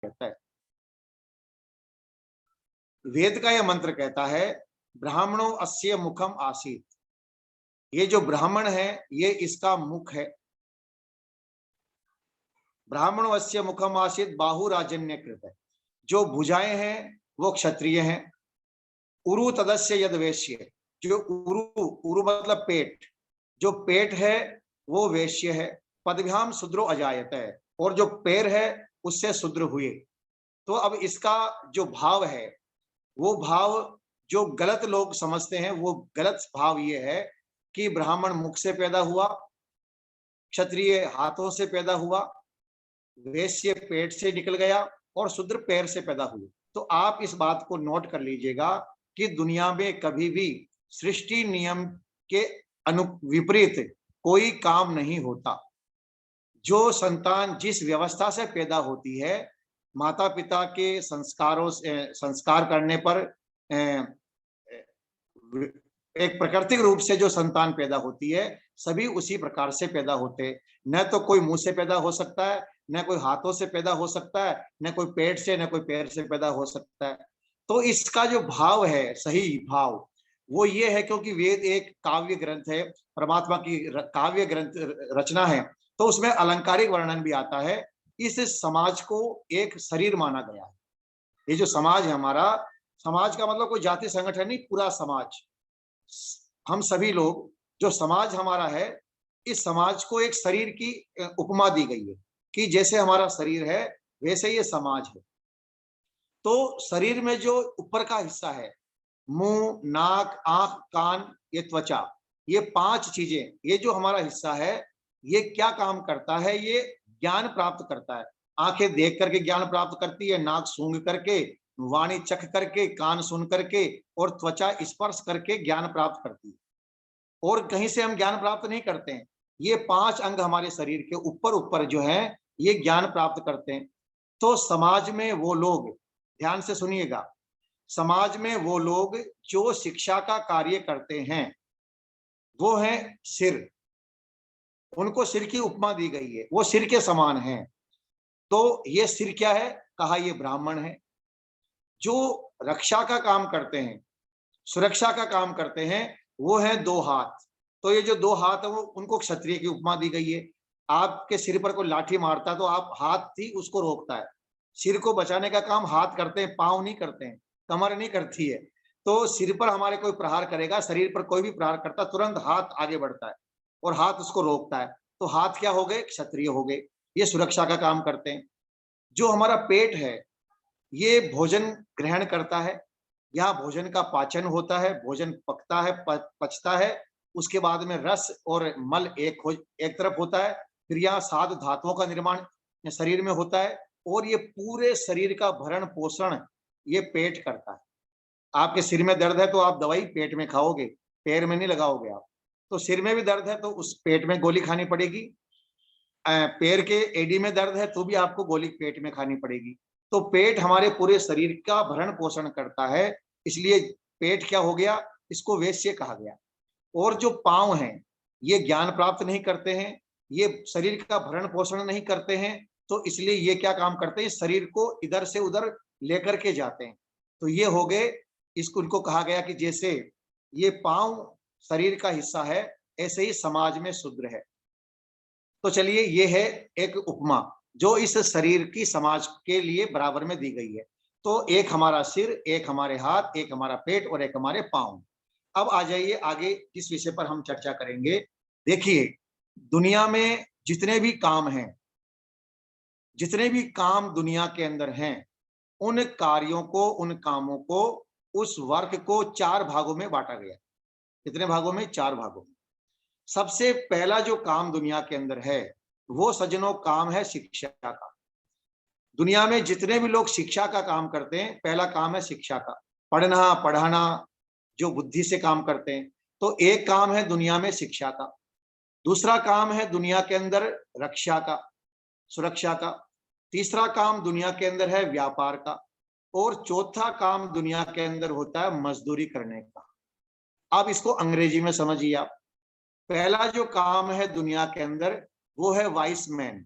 कहता है। वेद का यह मंत्र कहता है ब्राह्मणों अस्य मुखम आसीत। ये जो ब्राह्मण है ये इसका मुख है। ब्राह्मणों अस्य मुखम आसीत बाहुराजन्य कृत है। जो भुजाएं हैं वो क्षत्रिय हैं। उरु तदस्य यद वैश्य। जो उरु उरु मतलब पेट, जो पेट है वो वैश्य है। पदभ्याम शूद्रो अजायत है, और जो पैर है उससे शूद्र हुए। तो अब इसका जो भाव है वो भाव जो गलत लोग समझते हैं वो गलत भाव ये है कि ब्राह्मण मुख से पैदा हुआ, क्षत्रिय हाथों से पैदा हुआ, वैश्य पेट से निकल गया और शूद्र पैर से पैदा हुए। तो आप इस बात को नोट कर लीजिएगा कि दुनिया में कभी भी सृष्टि नियम के विपरीत कोई काम नहीं होता। जो संतान जिस व्यवस्था से पैदा होती है, माता पिता के संस्कारों से संस्कार करने पर एक प्राकृतिक रूप से जो संतान पैदा होती है सभी उसी प्रकार से पैदा होते हैं। न तो कोई मुंह से पैदा हो सकता है, न कोई हाथों से पैदा हो सकता है, न कोई पेट से, न कोई पैर से पैदा हो सकता है। तो इसका जो भाव है, सही भाव, वो ये है क्योंकि वेद एक काव्य ग्रंथ है, परमात्मा की काव्य ग्रंथ रचना है, तो उसमें अलंकारिक वर्णन भी आता है। इस समाज को एक शरीर माना गया है। ये जो समाज है हमारा, समाज का मतलब कोई जाति संगठन नहीं, पूरा समाज, हम सभी लोग, जो समाज हमारा है, इस समाज को एक शरीर की उपमा दी गई है कि जैसे हमारा शरीर है वैसे ये समाज है। तो शरीर में जो ऊपर का हिस्सा है, मुंह, नाक, आंख, कान, ये त्वचा, ये 5 चीजें, ये जो हमारा हिस्सा है ये क्या काम करता है? ये ज्ञान प्राप्त करता है। आंखें देख करके ज्ञान प्राप्त करती है, नाक सूंघ करके, वाणी चख करके, कान सुन करके, और त्वचा स्पर्श करके ज्ञान प्राप्त करती है। और कहीं से हम ज्ञान प्राप्त नहीं करते हैं। ये 5 अंग हमारे शरीर के ऊपर ऊपर जो है ये ज्ञान प्राप्त करते हैं। तो समाज में वो लोग, ध्यान से सुनिएगा, समाज में वो लोग जो शिक्षा का कार्य करते हैं वो है सिर। उनको सिर की उपमा दी गई है, वो सिर के समान है। तो ये सिर क्या है? कहा ये ब्राह्मण है। जो रक्षा का काम करते हैं, सुरक्षा का काम करते हैं, वो है 2 हाथ। तो ये जो 2 हाथ है वो उनको क्षत्रिय की उपमा दी गई है। आपके सिर पर कोई लाठी मारता है तो आप हाथ ही उसको रोकता है। सिर को बचाने का काम हाथ करते हैं, पांव नहीं करते हैं, कमर नहीं करती है। तो सिर पर हमारे कोई प्रहार करेगा, शरीर पर कोई भी प्रहार करता, तुरंत हाथ आगे बढ़ता है और हाथ उसको रोकता है। तो हाथ क्या हो गए? क्षत्रिय हो गए। ये सुरक्षा का काम करते हैं। जो हमारा पेट है ये भोजन ग्रहण करता है, यहाँ भोजन का पाचन होता है, भोजन पकता है, पचता है। उसके बाद में रस और मल एक तरफ होता है। फिर यहाँ 7 धातुओं का निर्माण शरीर में होता है, और ये पूरे शरीर का भरण पोषण ये पेट करता है। आपके सिर में दर्द है तो आप दवाई पेट में खाओगे, पैर में नहीं लगाओगे आप। तो सिर में भी दर्द है तो उस पेट में गोली खानी पड़ेगी। पैर के एडी में दर्द है तो भी आपको गोली पेट में खानी पड़ेगी। तो पेट हमारे पूरे शरीर का भरण पोषण करता है, इसलिए पेट क्या हो गया? इसको वैश्य कहा गया। और जो पांव हैं ये ज्ञान प्राप्त नहीं करते हैं, ये शरीर का भरण पोषण नहीं करते हैं, तो इसलिए ये क्या काम करते हैं? शरीर को इधर से उधर लेकर के जाते हैं। तो ये हो गए, इसको उनको कहा गया कि जैसे ये पांव शरीर का हिस्सा है, ऐसे ही समाज में शूद्र है। तो चलिए ये है एक उपमा जो इस शरीर की समाज के लिए बराबर में दी गई है। तो एक हमारा सिर, एक हमारे हाथ, एक हमारा पेट और एक हमारे पांव। अब आ जाइए आगे किस विषय पर हम चर्चा करेंगे। देखिए, दुनिया में जितने भी काम हैं, जितने भी काम दुनिया के अंदर हैं, उन कार्यों को, उन कामों को, उस वर्क को 4 भागों में बांटा गया। कितने भागों में? 4 भागों में। सबसे पहला जो काम दुनिया के अंदर है वो सज्जनों काम है शिक्षा का। दुनिया में जितने भी लोग शिक्षा का काम करते हैं, पहला काम है शिक्षा का, पढ़ना पढ़ाना, जो बुद्धि से काम करते हैं। तो एक काम है दुनिया में शिक्षा का। दूसरा काम है दुनिया के अंदर रक्षा का, सुरक्षा का। तीसरा काम दुनिया के अंदर है व्यापार का। और चौथा काम दुनिया के अंदर होता है मजदूरी करने का। अब इसको अंग्रेजी में समझिए आप। पहला जो काम है दुनिया के अंदर वो है वाइस मैन।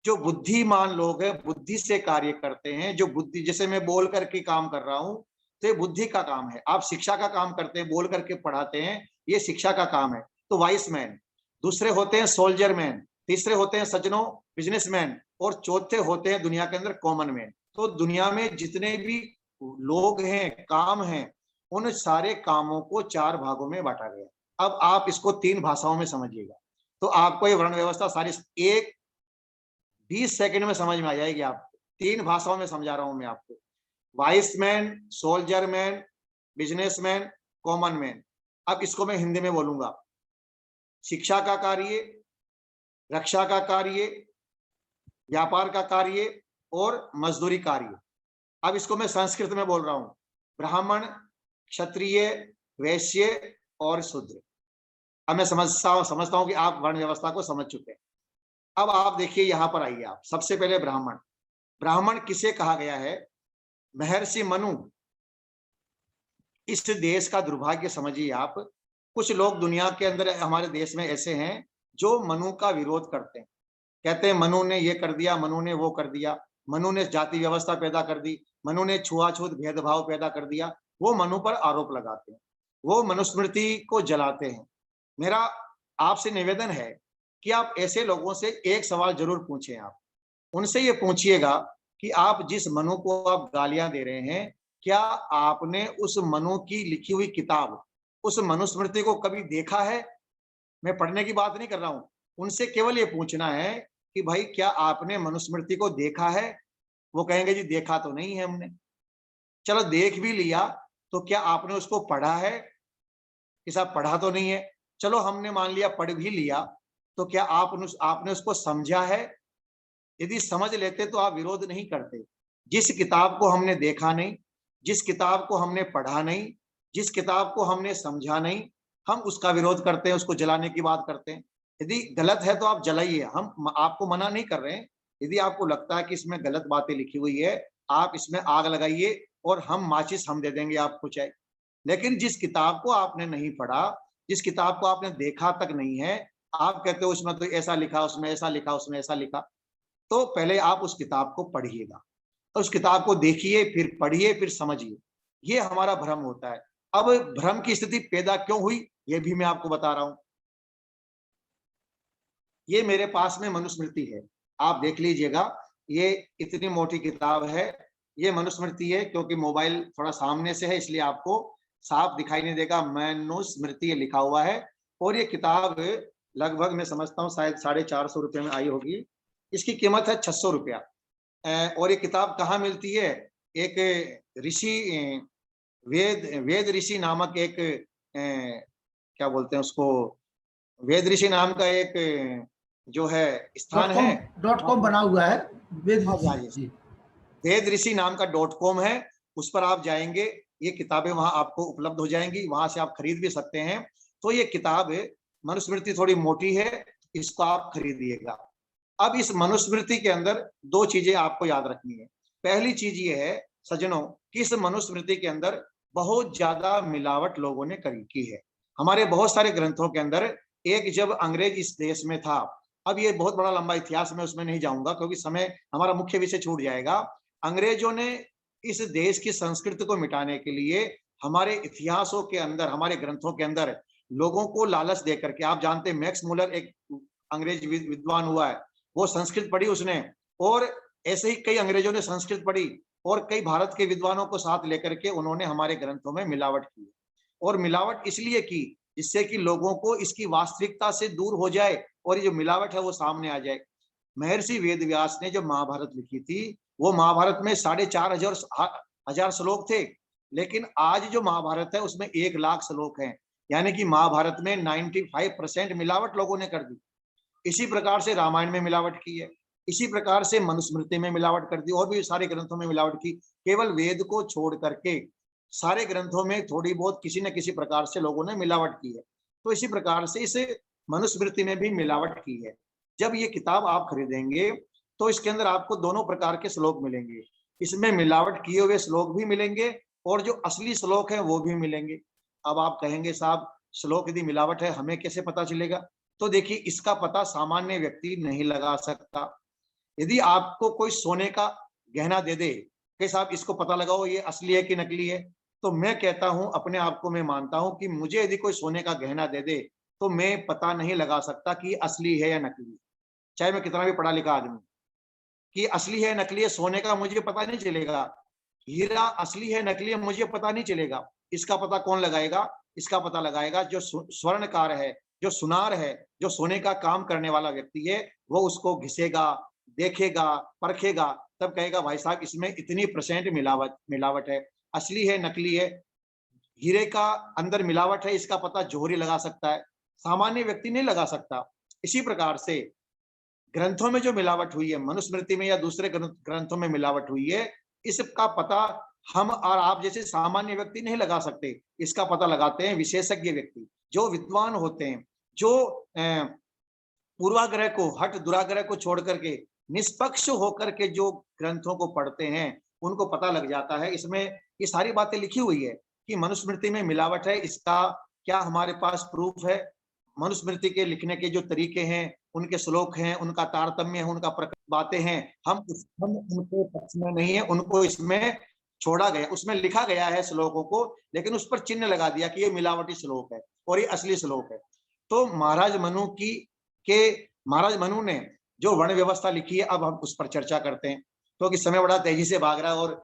जो बुद्धिमान लोग हैं, बुद्धि से कार्य करते हैं, जो बुद्धि, जैसे मैं बोल करके काम कर रहा हूं, तो ये बुद्धि का काम है। आप शिक्षा का काम करते हैं, बोल करके पढ़ाते हैं, ये शिक्षा का काम है, तो वाइस मैन। दूसरे होते हैं सोल्जर मैन, तीसरे होते हैं सज्जनों बिजनेसमैन, और चौथे होते हैं दुनिया के अंदर कॉमन मैन। तो दुनिया में जितने भी लोग हैं, काम हैं, उन सारे कामों को चार भागों में बांटा गया। अब आप इसको तीन भाषाओं में समझिएगा, तो आपको ये वर्ण व्यवस्था सारी एक 20 सेकंड में समझ में आ जाएगी आपको। तीन भाषाओं में समझा रहा हूं मैं आपको। Vice man, soldier man, businessman, common man. अब इसको मैं हिंदी में बोलूंगा। शिक्षा का कार्य, रक्षा का कार्य, व्यापार का कार्य और मजदूरी कार्य। अब इसको मैं संस्कृत में बोल रहा हूं। ब्राह्मण, क्षत्रिय, वैश्य और शूद्र। अब मैं समझता हूं कि आप वर्ण व्यवस्था को समझ चुके हैं। अब आप देखिए, यहां पर आइए आप। सबसे पहले ब्राह्मण। ब्राह्मण किसे कहा गया है? महर्षि मनु। इस देश का दुर्भाग्य समझिए आप, कुछ लोग दुनिया के अंदर हमारे देश में ऐसे हैं जो मनु का विरोध करते हैं। कहते हैं मनु ने ये कर दिया, मनु ने वो कर दिया, मनु ने जाति व्यवस्था पैदा कर दी, मनु ने छुआछूत भेदभाव पैदा कर दिया। वो मनु पर आरोप लगाते हैं, वो मनुस्मृति को जलाते हैं। मेरा आपसे निवेदन है कि आप ऐसे लोगों से एक सवाल जरूर पूछें। आप उनसे ये पूछिएगा कि आप जिस मनु को आप गालियां दे रहे हैं, क्या आपने उस मनु की लिखी हुई किताब, उस मनुस्मृति को कभी देखा है? मैं पढ़ने की बात नहीं कर रहा हूं। उनसे केवल ये पूछना है कि भाई क्या आपने मनुस्मृति को देखा है? वो कहेंगे जी देखा तो नहीं है हमने। चलो देख भी लिया, तो क्या आपने उसको पढ़ा है? कि साहब पढ़ा तो नहीं है। चलो हमने मान लिया पढ़ भी लिया, तो क्या आपने उसको समझा है? यदि समझ लेते तो आप विरोध नहीं करते। जिस किताब को हमने देखा नहीं, जिस किताब को हमने पढ़ा नहीं, जिस किताब को हमने समझा नहीं, हम उसका विरोध करते हैं, उसको जलाने की बात करते हैं। यदि गलत है तो आप जलाइए, हम आपको मना नहीं कर रहे हैं। यदि आपको लगता है कि इसमें गलत बातें लिखी हुई है, आप इसमें आग लगाइए, और हम माचिस हम दे देंगे आपको चाहे। लेकिन जिस किताब को आपने नहीं पढ़ा, जिस किताब को आपने देखा तक नहीं है, आप कहते हो उसमें तो ऐसा लिखा, उसमें ऐसा लिखा, उसमें ऐसा लिखा। तो पहले आप उस किताब को पढ़िएगा, तो उस किताब को देखिए, फिर पढ़िए, फिर समझिए। ये हमारा भ्रम होता है। अब भ्रम की स्थिति पैदा क्यों हुई, ये भी मैं आपको बता रहा हूं। ये मेरे पास में मनुस्मृति है, आप देख लीजिएगा। ये इतनी मोटी किताब है, ये मनुस्मृति है। क्योंकि मोबाइल थोड़ा सामने से है, इसलिए आपको साफ दिखाई नहीं देगा। मनुस्मृति ये लिखा हुआ है। और ये किताब लगभग मैं समझता हूँ शायद 450 रुपये में आई होगी। इसकी कीमत है 600 रुपया। और ये किताब कहाँ मिलती है? एक ऋषि, वेद वेद ऋषि नामक एक, क्या बोलते हैं उसको, वेद ऋषि नाम का एक जो है स्थान है, .com बना हुआ है। वेद ऋषि नाम का .com है, उस पर आप जाएंगे, ये किताबें वहां आपको उपलब्ध हो जाएंगी, वहां से आप खरीद भी सकते हैं। तो ये किताब मनुस्मृति थोड़ी मोटी है, इसको आप खरीदिएगा। अब इस मनुस्मृति के अंदर दो चीजें आपको याद रखनी है। पहली चीज ये है सज्जनों कि इस मनुस्मृति के अंदर बहुत ज्यादा मिलावट लोगों ने की है। हमारे बहुत सारे ग्रंथों के अंदर, एक जब अंग्रेज इस देश में था, अब ये बहुत बड़ा लंबा इतिहास, में उसमें नहीं जाऊंगा क्योंकि समय हमारा मुख्य विषय छूट जाएगा। अंग्रेजों ने इस देश की संस्कृति को मिटाने के लिए हमारे इतिहासों के अंदर, हमारे ग्रंथों के अंदर लोगों को लालच दे करके, आप जानते हैं मैक्स मुलर एक अंग्रेज विद्वान हुआ है, वो संस्कृत पढ़ी उसने, और ऐसे ही कई अंग्रेजों ने संस्कृत पढ़ी, और कई भारत के विद्वानों को साथ लेकर के उन्होंने हमारे ग्रंथों में मिलावट की। और मिलावट इसलिए की जिससे कि लोगों को इसकी वास्तविकता से दूर हो जाए, और ये जो मिलावट है वो सामने आ जाए। महर्षि वेदव्यास ने जो महाभारत लिखी थी, वो महाभारत में 4,500 श्लोक थे, लेकिन आज जो महाभारत है उसमें 1,00,000 श्लोक हैं। यानी कि महाभारत में 95% मिलावट लोगों ने कर दी। इसी प्रकार से रामायण में मिलावट की है, इसी प्रकार से मनुस्मृति में मिलावट कर दी, और भी सारे ग्रंथों में मिलावट की। केवल वेद को छोड़ करके सारे ग्रंथों में थोड़ी बहुत किसी न किसी प्रकार से लोगों ने मिलावट की है। तो इसी प्रकार से इस मनुस्मृति में भी मिलावट की है। जब ये किताब आप खरीदेंगे तो इसके अंदर आपको दोनों प्रकार के श्लोक मिलेंगे। इसमें मिलावट किए हुए श्लोक भी मिलेंगे, और जो असली श्लोक है वो भी मिलेंगे। अब आप कहेंगे साहब श्लोक यदि मिलावट है हमें कैसे पता चलेगा? तो देखिए, इसका पता सामान्य व्यक्ति नहीं लगा सकता। यदि आपको कोई सोने का गहना दे दे कि साहब इसको पता लगाओ ये असली है कि नकली है, तो मैं कहता हूं, अपने आप को मैं मानता हूं कि मुझे यदि कोई सोने का गहना दे दे तो मैं पता नहीं लगा सकता कि असली है या नकली, चाहे मैं कितना भी पढ़ा लिखा आदमी। कि असली है नकली है सोने का मुझे पता नहीं चलेगा, हीरा असली है नकली है मुझे पता नहीं चलेगा। इसका पता कौन लगाएगा? इसका पता लगाएगा जो स्वर्णकार है, जो सुनार है, जो सोने का काम करने वाला व्यक्ति है। वो उसको घिसेगा, देखेगा, परखेगा, तब कहेगा भाई साहब इसमें इतनी परसेंट मिलावट मिलावट है, असली है नकली है। हीरे का अंदर मिलावट है, इसका पता जोहरी लगा सकता है, सामान्य व्यक्ति नहीं लगा सकता। इसी प्रकार से ग्रंथों में जो मिलावट हुई है, मनुस्मृति में या दूसरे ग्रंथों में मिलावट हुई है, इसका पता हम और आप जैसे सामान्य व्यक्ति नहीं लगा सकते। इसका पता लगाते हैं विशेषज्ञ व्यक्ति, जो विद्वान होते हैं, जो पूर्वाग्रह को, हट दुराग्रह को छोड़ करके निष्पक्ष होकर के जो ग्रंथों को पढ़ते हैं, उनको पता लग जाता है। इसमें ये सारी बातें लिखी हुई है कि मनुस्मृति में मिलावट है, इसका क्या हमारे पास प्रूफ है? मनुस्मृति के लिखने के जो तरीके हैं, उनके श्लोक हैं, उनका तारतम्य है, उनका बातें हैं, हम उनके पक्ष में नहीं है, उनको इसमें छोड़ा गया, उसमें लिखा गया है श्लोकों को, लेकिन उस पर चिन्ह लगा दिया कि ये मिलावटी श्लोक है और ये असली श्लोक है। तो महाराज मनु ने जो वर्ण व्यवस्था लिखी है, अब हम उस पर चर्चा करते हैं, क्योंकि समय बड़ा तेजी से भाग रहा है और